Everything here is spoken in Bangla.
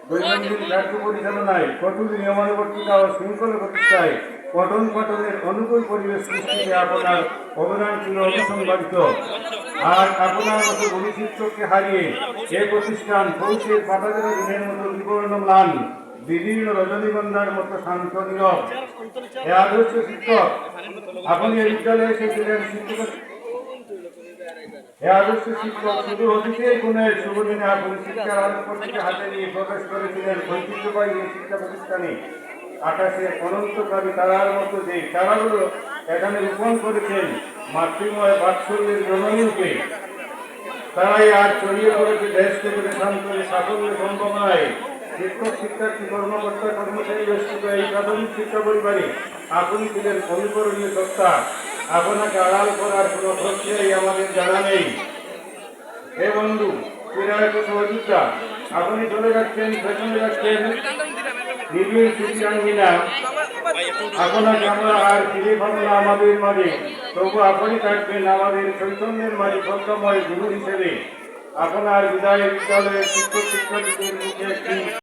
দৈনন্দিন কার্য পরিচালনায় কঠোর নিয়মানুবর্তিতা ও শৃঙ্খলা প্রতিষ্ঠায় পঠন পাঠনের অনুকূল পরিবেশ সৃষ্টিতে আপনার অবদান ছিল অবিসংবাদিত। আর আপনার মতো গুরু শিক্ষককে হারিয়ে এ প্রতিষ্ঠান পৌঁছের পাতাজোড়া দিনের মতো বিবর্ণ ম্লান, বিভিন্ন রজনীগন্ধার মতো শান্ত নীরব। এ আদর্শ শিক্ষক আপনি এই বিদ্যালয়ে এসেছিলেন শিক্ষক। আদর্শ শিক্ষক শুধু অতীতের গুণের শুভ দিনে আপনি শিক্ষার আলোকটিকে হাতে নিয়ে প্রকাশ করেছিলেন ঐতিহ্যবাহী এই শিক্ষা প্রতিষ্ঠানে। আকাশে অনন্তকারী তারার মতো যে তারাগুলো এখানে রোপণ করেছেন মাতৃময় বাৎসল্যের জননীকে, তারাই আজ ছড়িয়ে পড়েছে দেশ থেকে দেশান্তরে সাফল্য সম্ভাবনায়। শিক্ষক শিক্ষার্থী কর্মকর্তা কর্মচারী বেষ্টিত এই প্রাথমিক শিক্ষা পরিবারে আপনি ছিলেন অনুকরণীয় সত্তা। আপনাকে আড়াল করার কোনো প্রক্রিয়াই আমাদের জানা নেই। হে বন্ধু, বিরাট সহযোগিতা আপনি চলে যাচ্ছেন, পেছনে যাচ্ছেন নিবিড় স্মৃতিরাঙ্গিনা। আপনাকে আমরা আর ফিরে পাবো না আমাদের মাঝে, তবু আপনি থাকবেন আমাদের চৈতন্যের মাঝে প্রজ্ঞাময় গুরু হিসেবে। আপনার বিদায় বিদ্যালয়ের শিক্ষক শিক্ষার্থীদের মুখে একটি